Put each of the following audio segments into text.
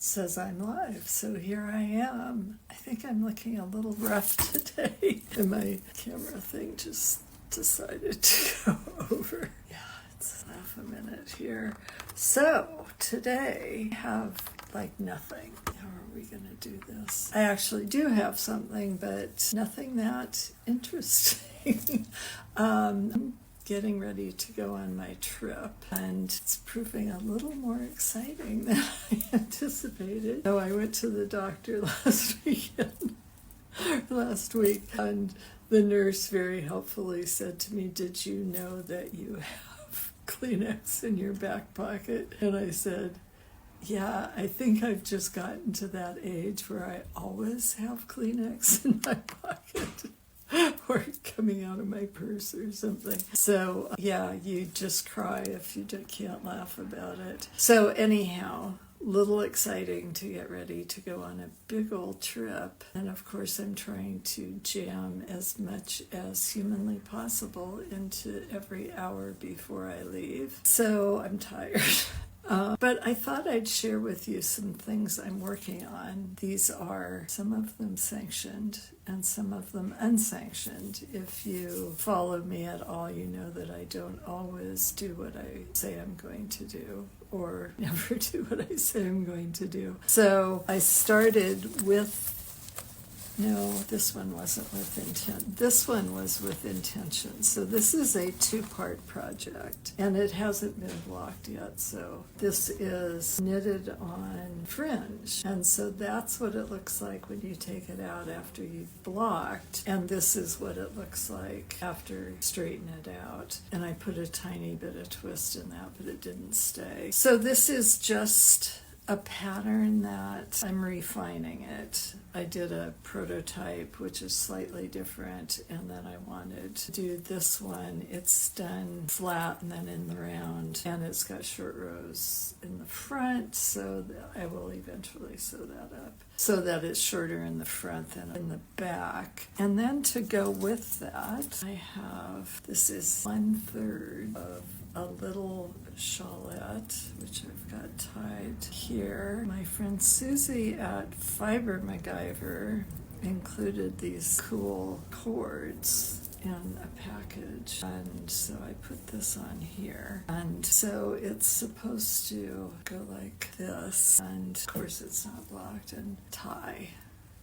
says I'm live, so here I am. I think I'm looking a little rough today, and my camera thing just decided to go over. Yeah, it's half a minute here. So today I have like nothing. How are we going to do this? I actually do have something, but nothing that interesting. I'm getting ready to go on my trip, and it's proving a little more exciting than I anticipated. So I went to the doctor last week, and the nurse very helpfully said to me, "Did you know that you have Kleenex in your back pocket?" And I said, "Yeah, I think I've just gotten to that age where I always have Kleenex in my pocket." Or coming out of my purse or something. So, yeah, you just cry if you can't laugh about it. So anyhow, little exciting to get ready to go on a big old trip. And of course, I'm trying to jam as much as humanly possible into every hour before I leave. So I'm tired. But I thought I'd share with you some things I'm working on. These are some of them sanctioned and some of them unsanctioned. If you follow me at all, you know that I don't always do what I say I'm going to do, or never do what I say I'm going to do. So I started with, no, this one wasn't with intent. This one was with intention. So this is a two-part project, and it hasn't been blocked yet. So this is knitted on fringe, and so that's what it looks like when you take it out after you've blocked, and this is what it looks like after you straighten it out. And I put a tiny bit of twist in that, but it didn't stay. So this is just a pattern that I'm refining it. I did a prototype, which is slightly different, and then I wanted to do this one. It's done flat and then in the round, and it's got short rows in the front, so I will eventually sew that up so that it's shorter in the front than in the back. And then to go with that, I have, this is 1/3 of a little shawlette, which I've got tied here. My friend Susie at Fiber MacGyver included these cool cords in a package, and so I put this on here, and so it's supposed to go like this, and of course it's not blocked, and tie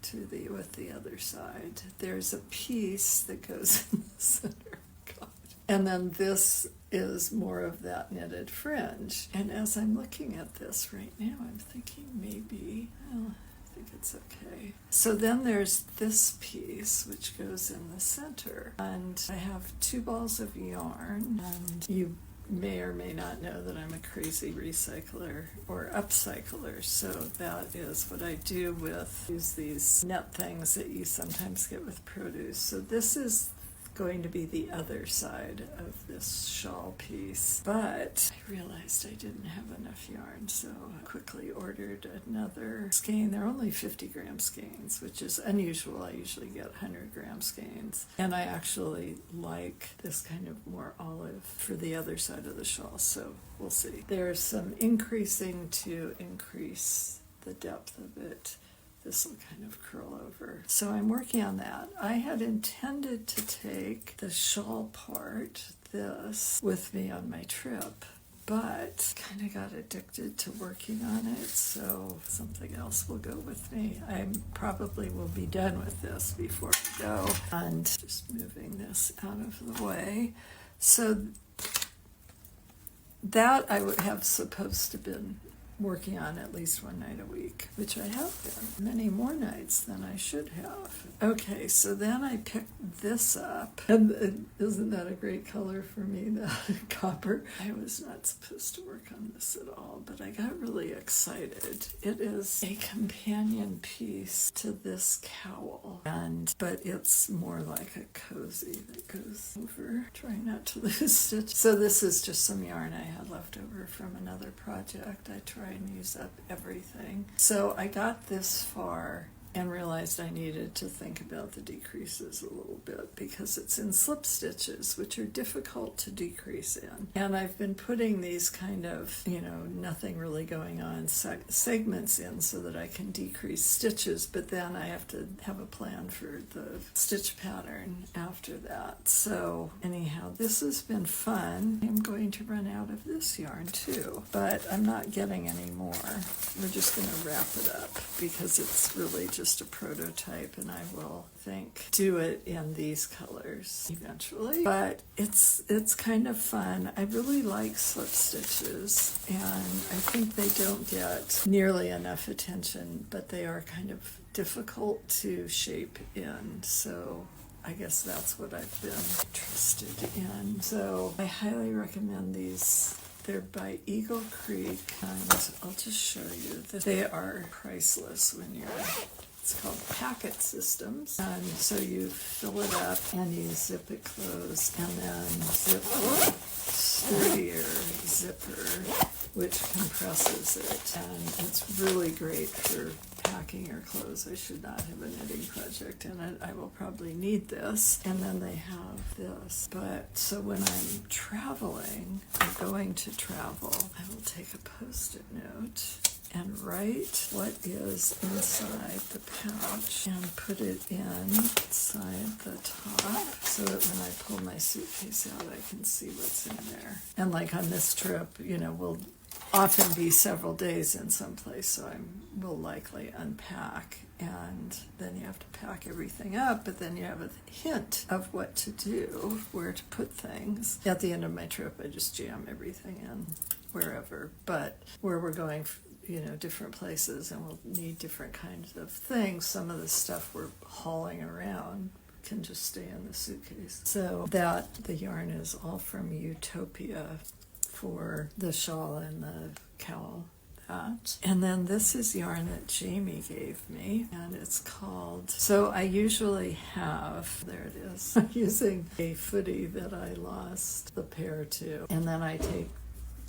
to with the other side. There's a piece that goes in the center. God. And then this is more of that knitted fringe. And as I'm looking at this right now, I'm thinking maybe, well, I think it's okay. So then there's this piece, which goes in the center. And I have 2 balls of yarn, and you may or may not know that I'm a crazy recycler or upcycler, so that is what I do with these net things that you sometimes get with produce. So this is going to be the other side of this shawl piece, but I realized I didn't have enough yarn, so I quickly ordered another skein. They're only 50-gram skeins, which is unusual. I usually get 100-gram skeins, and I actually like this kind of more olive for the other side of the shawl, so we'll see. There's some increasing to increase the depth of it. This will kind of curl over. So I'm working on that. I had intended to take the shawl part, this, with me on my trip, but kind of got addicted to working on it, so something else will go with me. I probably will be done with this before we go. And just moving this out of the way. So that I would have supposed to been working on at least one night a week, which I have been, many more nights than I should have. Okay, so then I picked this up, and isn't that a great color for me, that copper? I was not supposed to work on this at all, but I got really excited. It is a companion piece to this cowl, but it's more like a cozy that goes over. Try not to lose stitch. So this is just some yarn I had left over from another project. I try and use up everything. So I got this far and realized I needed to think about the decreases a little bit because it's in slip stitches, which are difficult to decrease in. And I've been putting these kind of, nothing really going on segments in so that I can decrease stitches, but then I have to have a plan for the stitch pattern after that. So anyhow, this has been fun. I'm going to run out of this yarn too, but I'm not getting any more. We're just going to wrap it up because it's really just a prototype, and I will do it in these colors eventually. But it's kind of fun. I really like slip stitches, and I think they don't get nearly enough attention, but they are kind of difficult to shape in. So I guess that's what I've been interested in. So I highly recommend these. They're by Eagle Creek, and I'll just show you that they are priceless when it's called packet systems. And so you fill it up and you zip it closed, and then zip a sturdier zipper, which compresses it. And it's really great for packing your clothes. I should not have a knitting project in it. I will probably need this. And then they have this. But so when I'm traveling or going to travel, I will take a Post-it note and write what is inside the pouch and put it inside the top so that when I pull my suitcase out, I can see what's in there. And like on this trip, we'll often be several days in some place, so I will likely unpack, and then you have to pack everything up, but then you have a hint of what to do, where to put things. At the end of my trip, I just jam everything in wherever, but where we're going, different places, and we'll need different kinds of things. Some of the stuff we're hauling around can just stay in the suitcase. So the yarn is all from Utopia for the shawl and the cowl. And then this is yarn that Jamie gave me, and it's called, so I usually have, there it is, I'm using a footy that I lost the pair to, and then I take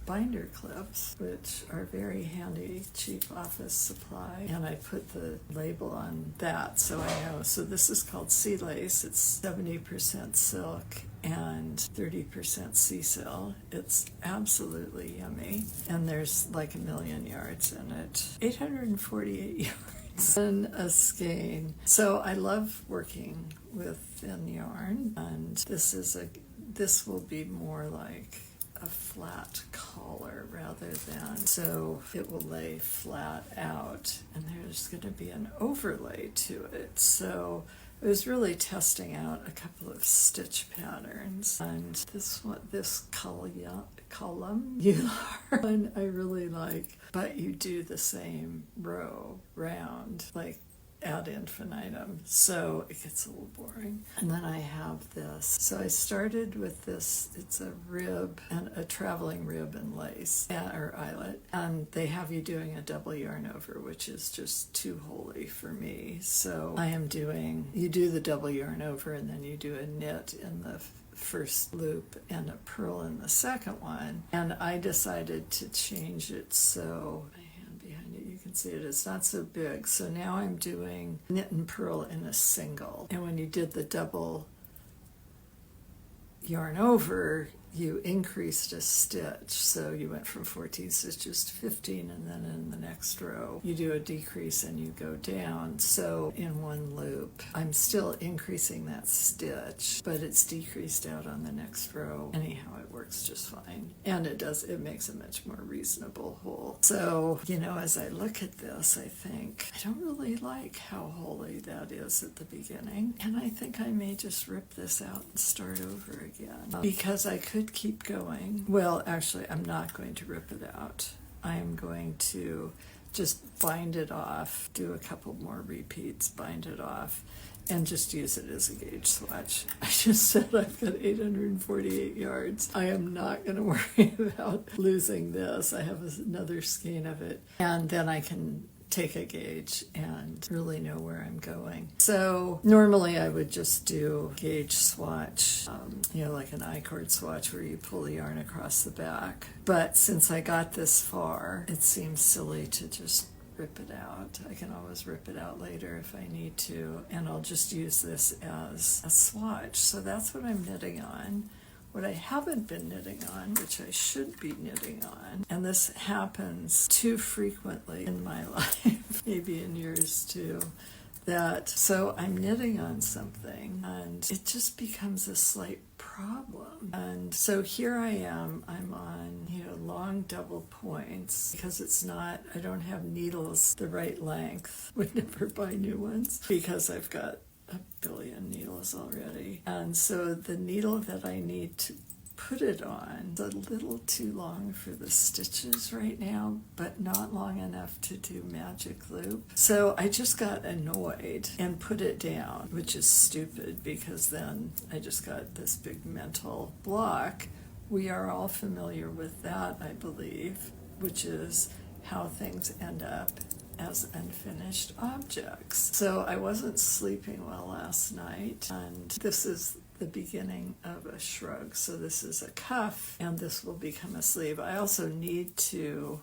binder clips, which are very handy, cheap office supply, and I put the label on that so I know. So this is called Sea Lace. It's 70% silk and 30% sea sill. It's absolutely yummy, and there's like 1,000,000 yards in it. 848 yards and a skein. So I love working with thin yarn, and this will be more like a flat collar rather than, so it will lay flat out, and there's going to be an overlay to it. So I was really testing out a couple of stitch patterns, and this column one I really like, but you do the same row round, like ad infinitum, so it gets a little boring. And then I have this. So I started with this. It's a rib, and a traveling rib and lace, or eyelet, and they have you doing a double yarn over, which is just too holy for me. So you do the double yarn over, and then you do a knit in the first loop and a purl in the second one, and I decided to change it so you can see it's not so big. So now I'm doing knit and purl in a single, and when you did the double yarn over, you increased a stitch, so you went from 14 stitches to 15, and then in the next row you do a decrease and you go down. So in one loop I'm still increasing that stitch, but it's decreased out on the next row. Anyhow, it works just fine, and it makes a much more reasonable hole. So as I look at this, I think I don't really like how holy that is at the beginning, and I think I may just rip this out and start over again, because I could keep going. Well, actually, I'm not going to rip it out. I am going to just bind it off, do a couple more repeats, bind it off, and just use it as a gauge swatch. I just said I've got 848 yards. I am not going to worry about losing this. I have another skein of it, and then I can take a gauge and really know where I'm going. So normally I would just do gauge swatch, like an I-cord swatch where you pull the yarn across the back. But since I got this far, it seems silly to just rip it out. I can always rip it out later if I need to, and I'll just use this as a swatch. So that's what I'm knitting on. What I haven't been knitting on, which I should be knitting on, and this happens too frequently in my life, maybe in yours too, so I'm knitting on something and it just becomes a slight problem. And so here I am, I'm on, long double points because I don't have needles the right length. Would never buy new ones because I've got a billion needles already. And so the needle that I need to put it on is a little too long for the stitches right now, but not long enough to do magic loop. So I just got annoyed and put it down, which is stupid because then I just got this big mental block. We are all familiar with that, I believe, which is how things end up as unfinished objects. So I wasn't sleeping well last night, and this is the beginning of a shrug. So this is a cuff, and this will become a sleeve. I also need to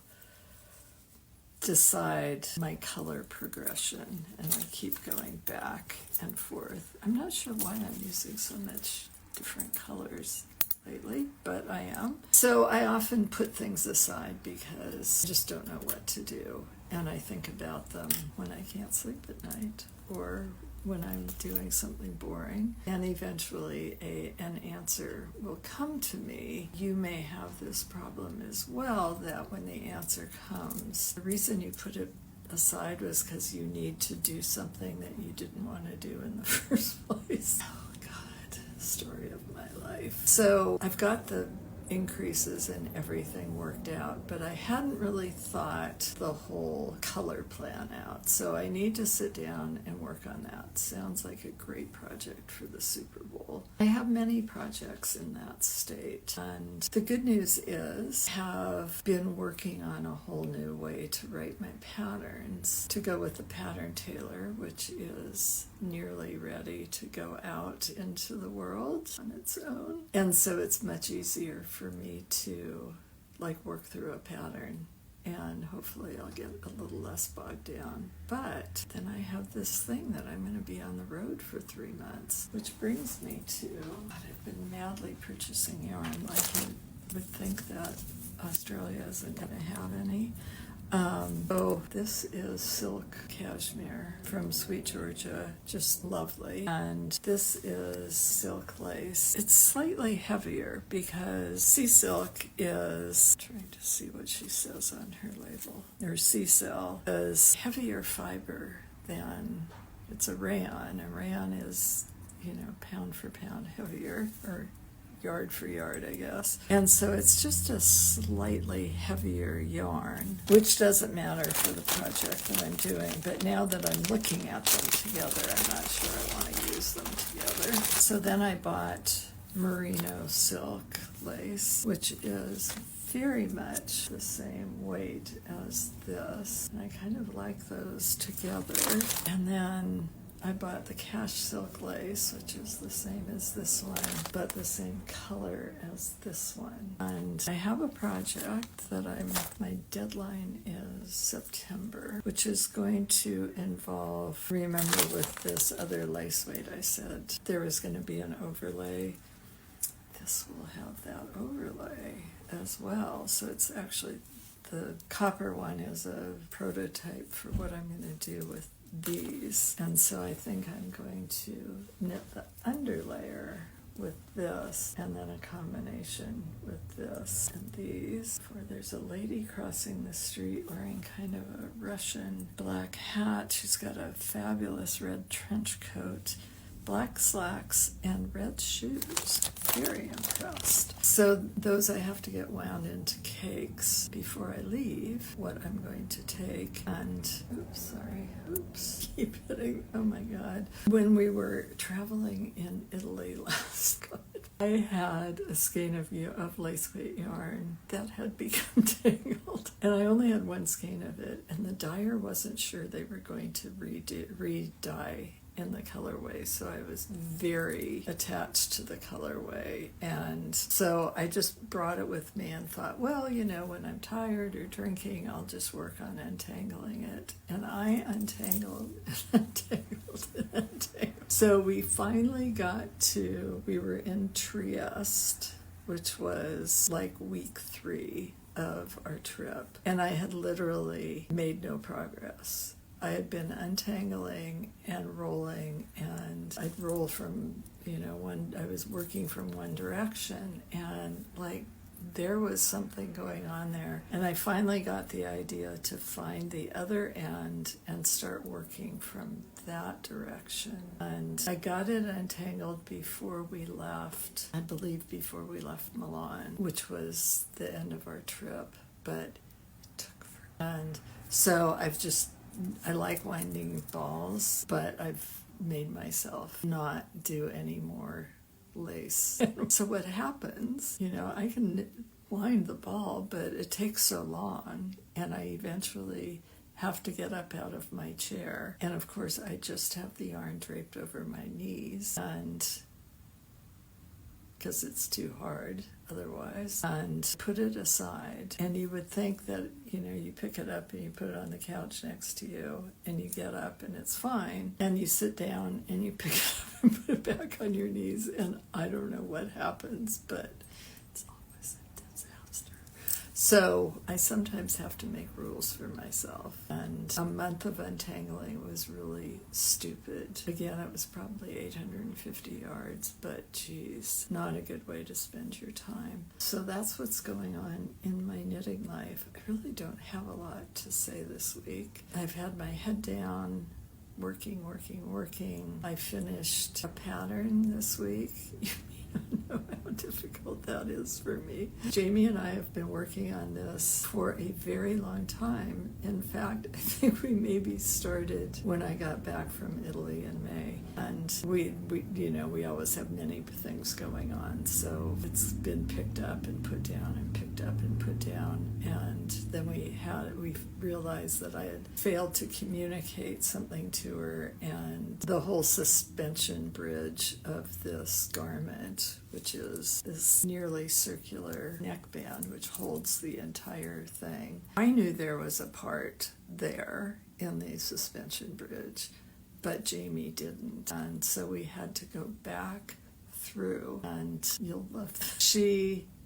decide my color progression, and I keep going back and forth. I'm not sure why I'm using so much different colors lately, but I am. So I often put things aside because I just don't know what to do, and I think about them when I can't sleep at night or when I'm doing something boring, and eventually an answer will come to me. You may have this problem as well, that when the answer comes, the reason you put it aside was because you need to do something that you didn't want to do in the first place. Oh God, story of my life. So I've got the increases and everything worked out, but I hadn't really thought the whole color plan out. So I need to sit down and work on that. Sounds like a great project for the Super Bowl. I have many projects in that state, and the good news is I have been working on a whole new way to write my patterns to go with the pattern Tailor, which is nearly ready to go out into the world on its own. And so it's much easier for me to work through a pattern, and hopefully I'll get a little less bogged down. But then I have this thing that I'm going to be on the road for 3 months, which brings me to I've been madly purchasing yarn. You would think that Australia isn't going to have any. This is silk cashmere from Sweet Georgia, just lovely. And this is silk lace. It's slightly heavier because sea silk is, trying to see what she says on her label, or sea silk is heavier fiber than, it's a rayon. A rayon is, pound for pound heavier, or yard for yard, I guess. And so it's just a slightly heavier yarn, which doesn't matter for the project that I'm doing. But now that I'm looking at them together, I'm not sure I want to use them together. So then I bought merino silk lace, which is very much the same weight as this. And I kind of like those together. And then I bought the cash silk lace, which is the same as this one, but the same color as this one. And I have a project that my deadline is September, which is going to involve, remember with this other lace weight I said there was going to be an overlay. This will have that overlay as well. So it's actually, the copper one is a prototype for what I'm going to do with these. And so I think I'm going to knit the underlayer with this, and then a combination with this and these. For there's a lady crossing the street wearing kind of a Russian black hat. She's got a fabulous red trench coat, black slacks, and red shoes. Very impressed. So those I have to get wound into cakes before I leave, what I'm going to take. And, keep hitting, oh my God. When we were traveling in Italy last I had a skein of lace weight yarn that had become tangled. And I only had one skein of it, and the dyer wasn't sure they were going to re-dye in the colorway, so I was very attached to the colorway. And so I just brought it with me and thought, well, you know, when I'm tired or drinking, I'll just work on untangling it. And I untangled and untangled and untangled. So we finally we were in Trieste, which was like week 3 of our trip, and I had literally made no progress. I had been untangling and rolling, and I'd roll from, I was working from one direction, and like there was something going on there. And I finally got the idea to find the other end and start working from that direction. And I got it untangled before we left, I believe before we left Milan, which was the end of our trip, but it took forever. And so I like winding balls, but I've made myself not do any more lace. So what happens, I can wind the ball, but it takes so long, and I eventually have to get up out of my chair. And of course, I just have the yarn draped over my knees, and because it's too hard otherwise, and put it aside. And you would think that, you pick it up and you put it on the couch next to you, and you get up and it's fine. And you sit down and you pick it up and put it back on your knees, and I don't know what happens, but it's always a disaster. So I sometimes have to make rules for myself. And a month of untangling was really stupid. Again, it was probably 850 yards, but geez, not a good way to spend your time. So that's what's going on in my knitting life. I really don't have a lot to say this week. I've had my head down, working. I finished a pattern this week. I don't know how difficult that is for me. Jamie and I have been working on this for a very long time. In fact, I think we maybe started when I got back from Italy in May. And we always have many things going on. So it's been picked up and put down and picked up and put down. And then we realized that I had failed to communicate something to her, and the whole suspension bridge of this garment, which is this nearly circular neckband which holds the entire thing. I knew there was a part there in the suspension bridge, but Jamie didn't. And so we had to go back through, and you'll love this.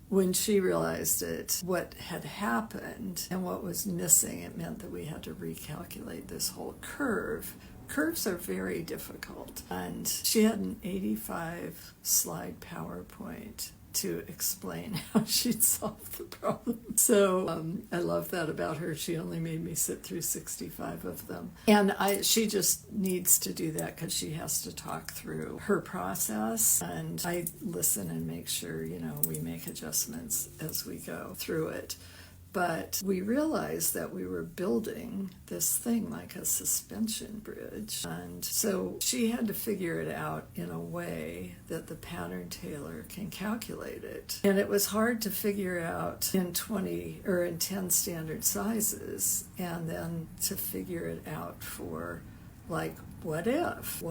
When she realized what had happened and what was missing, it meant that we had to recalculate this whole curve. Curves are very difficult, and she had an 85 slide PowerPoint to explain how she'd solved the problem. So I love that about her. She only made me sit through 65 of them. And she just needs to do that because she has to talk through her process. And I listen and make sure, we make adjustments as we go through it. But we realized that we were building this thing like a suspension bridge. And so she had to figure it out in a way that the pattern tailor can calculate it. And it was hard to figure out in 10 standard sizes, and then to figure it out for like, what if?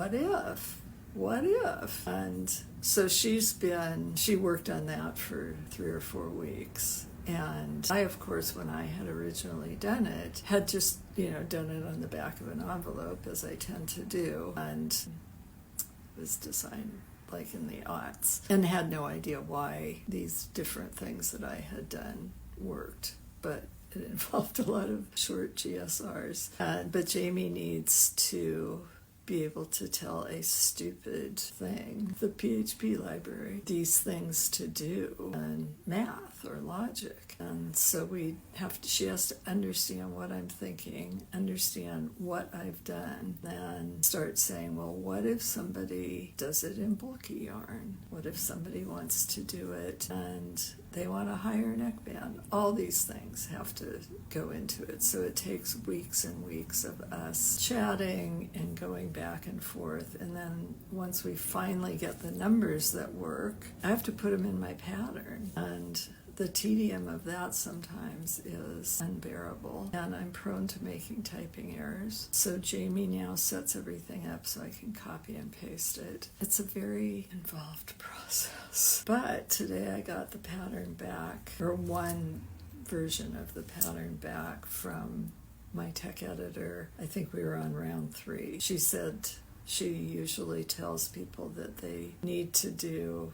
And so she worked on that for 3 or 4 weeks. And I, of course, when I had originally done it, had just, done it on the back of an envelope, as I tend to do, and it was designed like in the aughts, and had no idea why these different things that I had done worked. But it involved a lot of short GSRs. But Jamie needs to be able to tell a stupid thing, the PHP library, these things to do, and math or logic. And so she has to understand what I'm thinking, understand what I've done, then start saying, well, what if somebody does it in bulky yarn? What if somebody wants to do it and they want a higher neckband? All these things have to go into it. So it takes weeks and weeks of us chatting and going back and forth. And then once we finally get the numbers that work, I have to put them in my pattern. And the tedium of that sometimes is unbearable, and I'm prone to making typing errors. So Jamie now sets everything up so I can copy and paste it. It's a very involved process. But today I got the pattern back, or one version of the pattern back from my tech editor. I think we were on round 3. She said she usually tells people that they need to do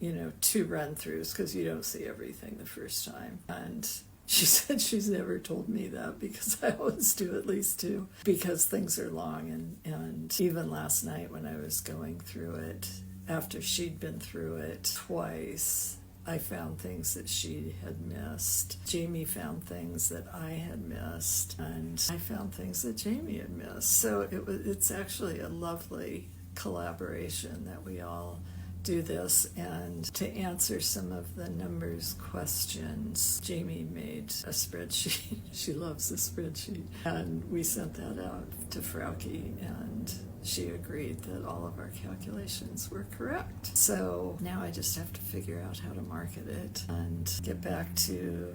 2 run-throughs because you don't see everything the first time. And she said she's never told me that because I always do at least 2 because things are long. And even last night when I was going through it, after she'd been through it twice, I found things that she had missed. Jamie found things that I had missed, and I found things that Jamie had missed. So it's actually a lovely collaboration that we all do this. And to answer some of the numbers questions, Jamie made a spreadsheet. She loves a spreadsheet. And we sent that out to Frauke, and she agreed that all of our calculations were correct. So now I just have to figure out how to market it and get back to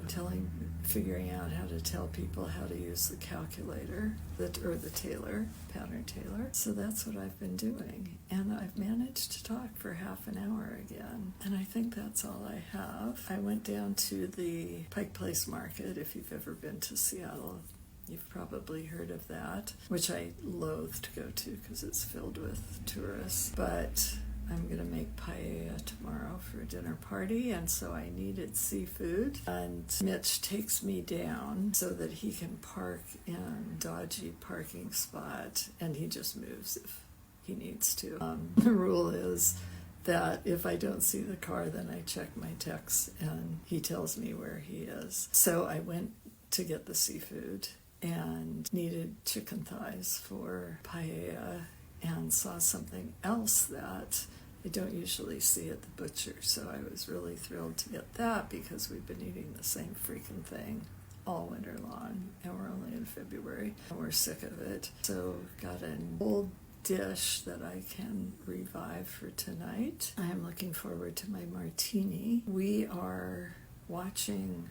figuring out how to tell people how to use the calculator, or the Tailor, pattern Tailor. So that's what I've been doing. And I've managed to talk for half an hour again. And I think that's all I have. I went down to the Pike Place Market. If you've ever been to Seattle, you've probably heard of that, which I loathe to go to because it's filled with tourists. But I'm going to make paella tomorrow for a dinner party, and so I needed seafood. And Mitch takes me down so that he can park in a dodgy parking spot, and he just moves if he needs to. The rule is that if I don't see the car, then I check my texts, and he tells me where he is. So I went to get the seafood and needed chicken thighs for paella, and saw something else that I don't usually see at the butcher. So I was really thrilled to get that because we've been eating the same freaking thing all winter long, and we're only in February and we're sick of it. So got an old dish that I can revive for tonight. I am looking forward to my martini. We are watching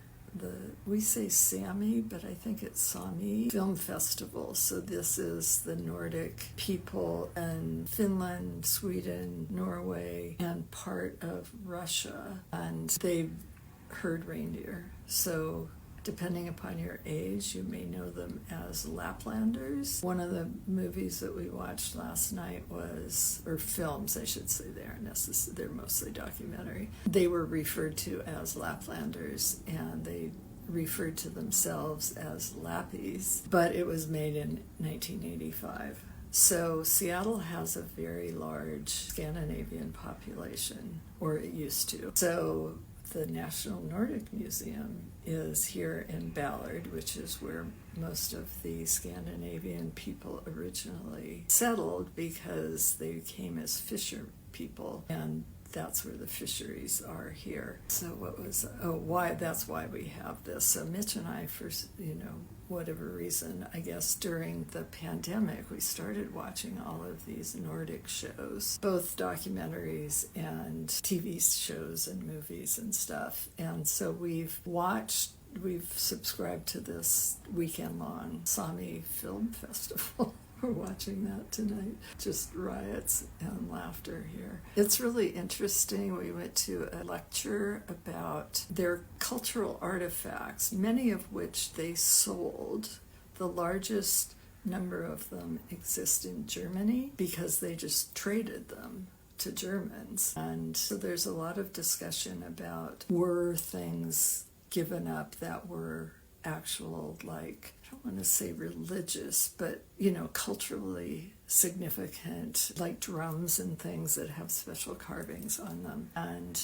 we say Sami, but I think it's Sami Film Festival. So this is the Nordic people in Finland, Sweden, Norway, and part of Russia. And they herd reindeer. So depending upon your age, you may know them as Laplanders. One of the movies that we watched last night or films, I should say, they're mostly documentary. They were referred to as Laplanders, and they referred to themselves as Lappies, but it was made in 1985. So Seattle has a very large Scandinavian population, or it used to. So the National Nordic Museum is here in Ballard, which is where most of the Scandinavian people originally settled because they came as fisher people, and that's where the fisheries are here. So that's why we have this. So Mitch and I, for whatever reason, I guess during the pandemic, we started watching all of these Nordic shows, both documentaries and TV shows and movies and stuff. And so we've subscribed to this weekend-long Sami Film Festival. We're watching that tonight. Just riots and laughter here. It's really interesting. We went to a lecture about their cultural artifacts, many of which they sold. The largest number of them exist in Germany because they just traded them to Germans. And so there's a lot of discussion about, were things given up that were actual, I don't want to say religious, but, culturally significant, like drums and things that have special carvings on them.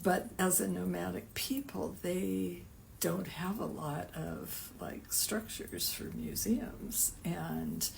But as a nomadic people, they don't have a lot of, structures for museums, and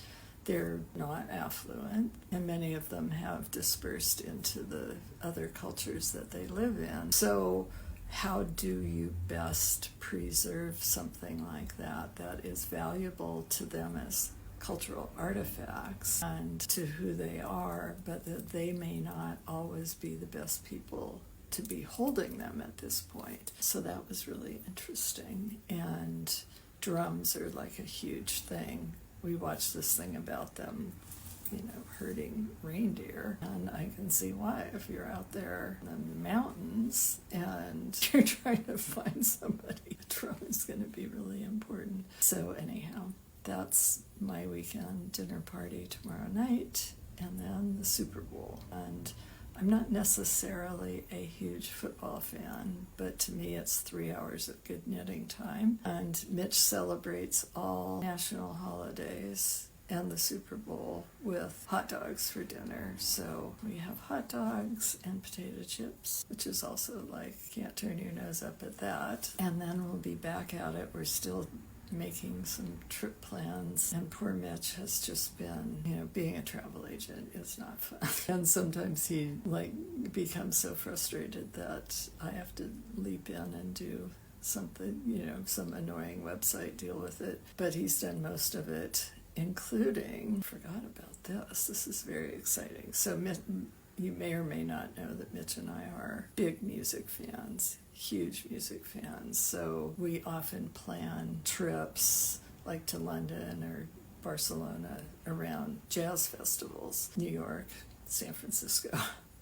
they're not affluent, and many of them have dispersed into the other cultures that they live in. So how do you best preserve something like that is valuable to them as cultural artifacts and to who they are, but that they may not always be the best people to be holding them at this point. So that was really interesting. And drums are like a huge thing. We watched this thing about them, herding reindeer, and I can see why. If you're out there in the mountains and you're trying to find somebody, a drum is going to be really important. So anyhow, that's my weekend dinner party tomorrow night, and then the Super Bowl. And I'm not necessarily a huge football fan, but to me it's 3 hours of good knitting time. And Mitch celebrates all national holidays and the Super Bowl with hot dogs for dinner. So we have hot dogs and potato chips, which is also like, can't turn your nose up at that. And then we'll be back at it. We're still making some trip plans, and poor Mitch has just been, being a travel agent is not fun. And sometimes he becomes so frustrated that I have to leap in and do something, some annoying website, deal with it. But he's done most of it, including, forgot about this is very exciting. So you may or may not know that Mitch and I are big music fans, huge music fans. So we often plan trips like to London or Barcelona around jazz festivals, New York, San Francisco.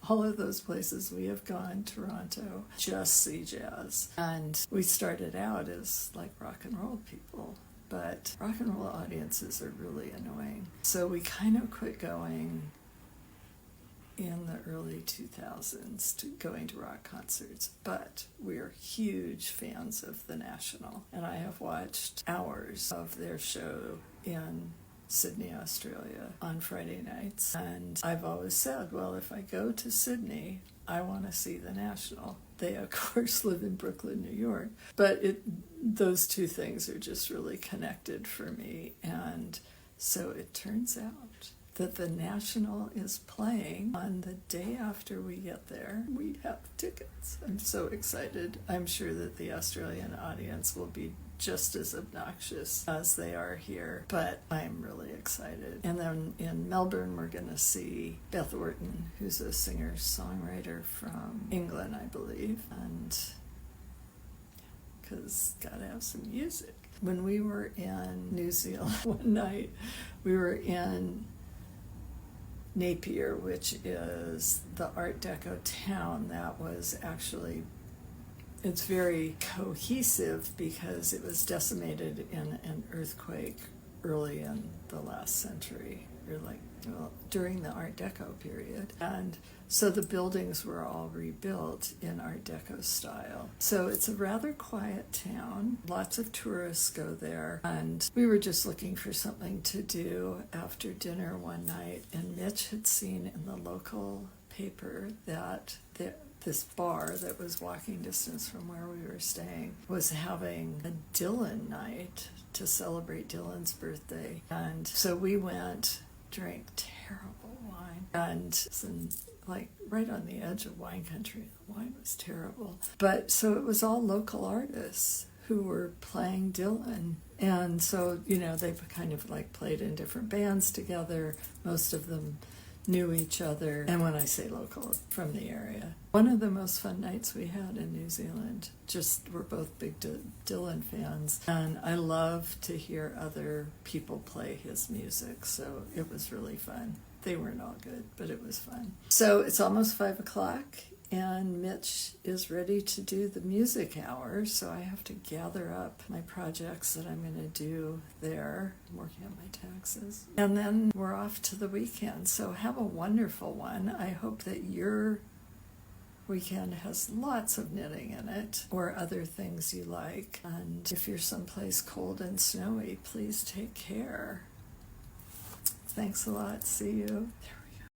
All of those places we have gone, Toronto, just see jazz. And we started out as like rock and roll people, but rock and roll audiences are really annoying. So we kind of quit going in the early 2000s to going to rock concerts, but we're huge fans of the National, and I have watched hours of their show in Sydney, Australia on Friday nights. And I've always said, well, if I go to Sydney, I want to see the National. They, of course, live in Brooklyn, New York, but those two things are just really connected for me. And so it turns out that the National is playing on the day after we get there. We have tickets. I'm so excited. I'm sure that the Australian audience will be just as obnoxious as they are here, but I'm really excited. And then in Melbourne, we're going to see Beth Orton, who's a singer-songwriter from England, I believe, and because gotta have some music. When we were in New Zealand one night, we were in Napier, which is the Art Deco town that was actually, it's very cohesive because it was decimated in an earthquake early in the last century, or during the Art Deco period. And so the buildings were all rebuilt in Art Deco style. So it's a rather quiet town. Lots of tourists go there. And we were just looking for something to do after dinner one night. And Mitch had seen in the local paper that this bar that was walking distance from where we were staying was having a Dylan night to celebrate Dylan's birthday. And so we went, drank terrible wine, and right on the edge of wine country. The wine was terrible. But so it was all local artists who were playing Dylan. And so, they kind of played in different bands together. Most of them knew each other. And when I say local, from the area. One of the most fun nights we had in New Zealand, we're both big Dylan fans, and I love to hear other people play his music, so it was really fun. They weren't all good, but it was fun. So it's almost 5 o'clock, and Mitch is ready to do the music hour, so I have to gather up my projects that I'm going to do there. I'm working on my taxes. And then we're off to the weekend, so have a wonderful one. I hope that your weekend has lots of knitting in it, or other things you like. And if you're someplace cold and snowy, please take care. Thanks a lot. See you.